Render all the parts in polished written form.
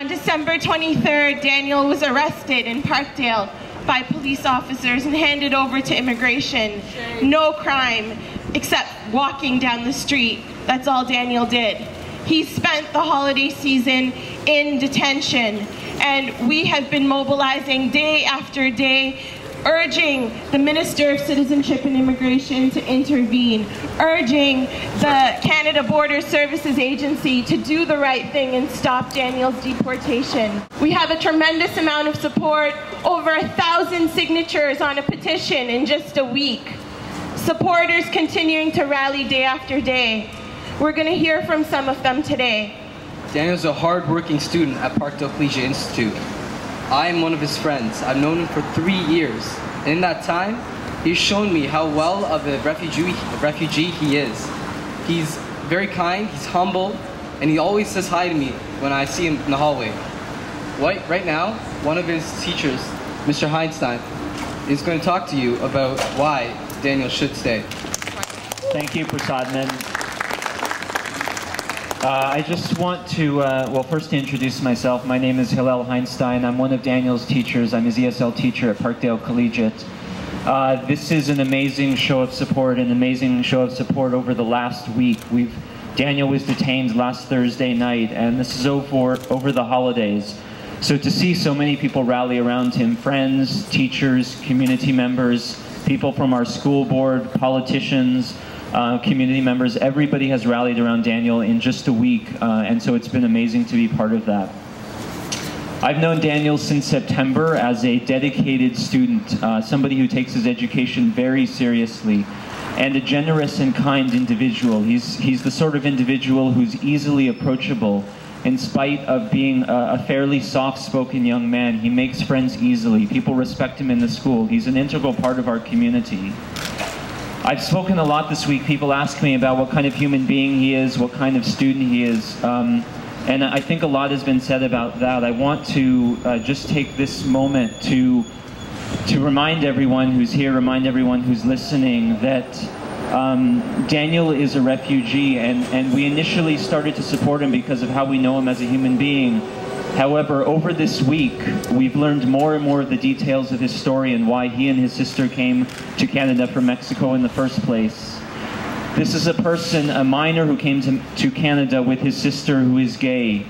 On December 23rd, Daniel was arrested in Parkdale by police officers and handed over to immigration. No crime except walking down the street. That's all Daniel did. He spent the holiday season in detention, and we have been mobilizing day after day, urging the Minister of Citizenship and Immigration to intervene, urging the Canada Border Services Agency to do the right thing and stop Daniel's deportation. We have a tremendous amount of support, over 1,000 signatures on a petition in just a week. Supporters continuing to rally day after day. We're going to hear from some of them today. Daniel's a hard-working student at Parkdale Collegiate Institute. I am one of his friends. I've known him for 3 years. And in that time, he's shown me how well of a refugee he is. He's very kind, he's humble, and he always says hi to me when I see him in the hallway. Right now, one of his teachers, Mr. Heinstein, is going to talk to you about why Daniel should stay. Thank you, Prasadman. I just want to, first to introduce myself. My name is Hillel Heinstein. I'm one of Daniel's teachers. I'm his ESL teacher at Parkdale Collegiate. This is an amazing show of support, over the last week. Daniel was detained last Thursday night, and this is over the holidays. So to see so many people rally around him, friends, teachers, community members, people from our school board, politicians, community members, everybody has rallied around Daniel in just a week, and so it's been amazing to be part of that. I've known Daniel since September as a dedicated student, somebody who takes his education very seriously, and a generous and kind individual. He's the sort of individual who's easily approachable. In spite of being a fairly soft-spoken young man, he makes friends easily. People respect him in the school. He's an integral part of our community. I've spoken a lot this week. People ask me about what kind of human being he is, what kind of student he is, and I think a lot has been said about that. I want to just take this moment to remind everyone who's here, remind everyone who's listening that Daniel is a refugee, and we initially started to support him because of how we know him as a human being. However, over this week, we've learned more and more of the details of his story and why he and his sister came to Canada from Mexico in the first place. This is a person, a minor, who came to Canada with his sister who is gay.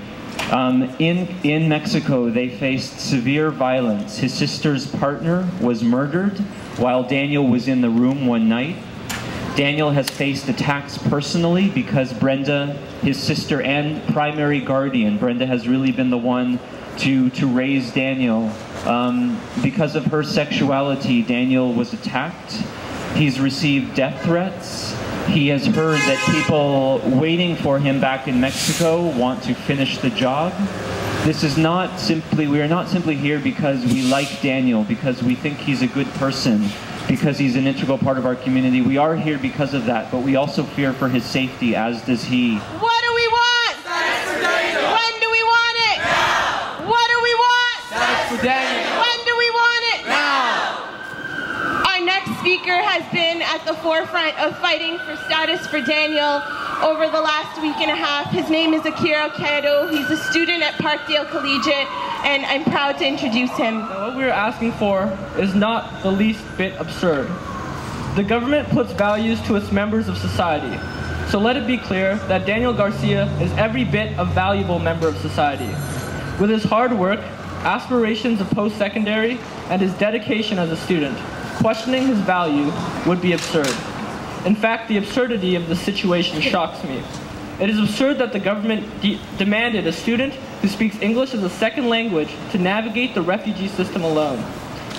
In Mexico, they faced severe violence. His sister's partner was murdered while Daniel was in the room one night. Daniel has faced attacks personally because Brenda, his sister and primary guardian, Brenda has really been the one to raise Daniel. Because of her sexuality, Daniel was attacked. He's received death threats. He has heard that people waiting for him back in Mexico want to finish the job. This is not simply, we are not simply here because we like Daniel, because we think he's a good person, because he's an integral part of our community. We are here because of that, but we also fear for his safety, as does he. What do we want? Status for Daniel. When do we want it? Now. What do we want? Status for Daniel. When do we want it? Now. Our next speaker has been at the forefront of fighting for status for Daniel over the last week and a half. His name is Akira Kedo. He's a student at Parkdale Collegiate, and I'm proud to introduce him. Now, what we're asking for is not the least bit absurd. The government puts values to its members of society. So let it be clear that Daniel Garcia is every bit a valuable member of society. With his hard work, aspirations of post-secondary, and his dedication as a student, questioning his value would be absurd. In fact, the absurdity of the situation shocks me. It is absurd that the government demanded a student who speaks English as a second language to navigate the refugee system alone.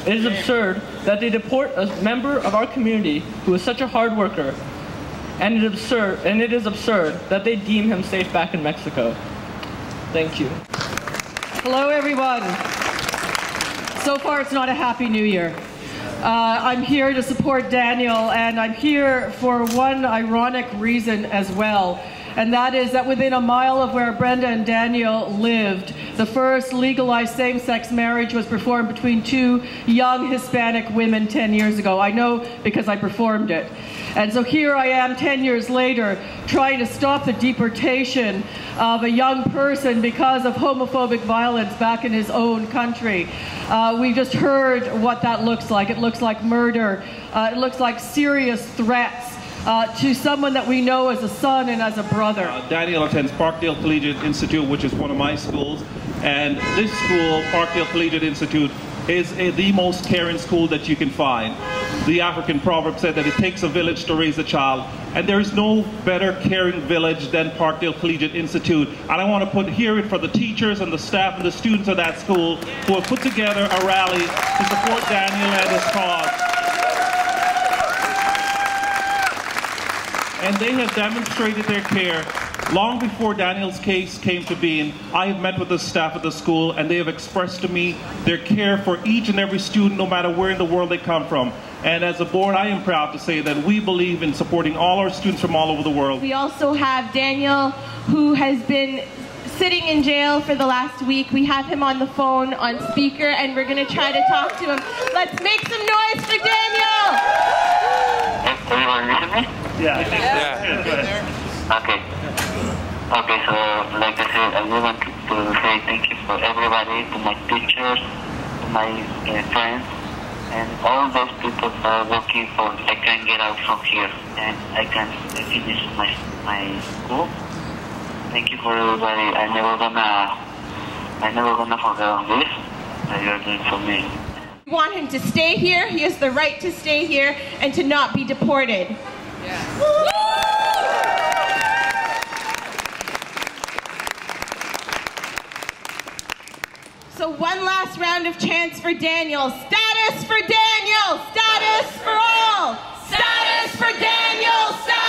It is absurd that they deport a member of our community who is such a hard worker, and it is absurd that they deem him safe back in Mexico. Thank you. Hello, everyone. So far, it's not a happy new year. I'm here to support Daniel, and I'm here for one ironic reason as well, and that is that within a mile of where Brenda and Daniel lived, The first legalized same-sex marriage was performed between two young Hispanic women 10 years ago. I know because I performed it. And so here I am 10 years later trying to stop the deportation of a young person because of homophobic violence back in his own country. We just heard what that looks like. It looks like murder. It looks like serious threats to someone that we know as a son and as a brother. Daniel attends Parkdale Collegiate Institute, which is one of my schools. And this school, Parkdale Collegiate Institute, is the most caring school that you can find. The African proverb said that it takes a village to raise a child, and there is no better caring village than Parkdale Collegiate Institute. And I want to hear it for the teachers and the staff and the students of that school who have put together a rally to support Daniel and his cause. And they have demonstrated their care. Long before Daniel's case came to being, I have met with the staff at the school, and they have expressed to me their care for each and every student, no matter where in the world they come from. And as a board, I am proud to say that we believe in supporting all our students from all over the world. We also have Daniel, who has been sitting in jail for the last week. We have him on the phone on speaker, and we're going to try to talk to him. Let's make some noise for Daniel! Everyone listen to me? Yeah. Okay. Okay, so like I said, I want to say thank you for everybody, to my teachers, to my friends, and all those people who are working for I can get out from here and I can finish my school. Thank you for everybody. I never gonna forget this that you're doing for me. We want him to stay here. He has the right to stay here and to not be deported. Yeah. So one last round of chants for Daniel. Status for Daniel! Status for all! Status for Daniel! Status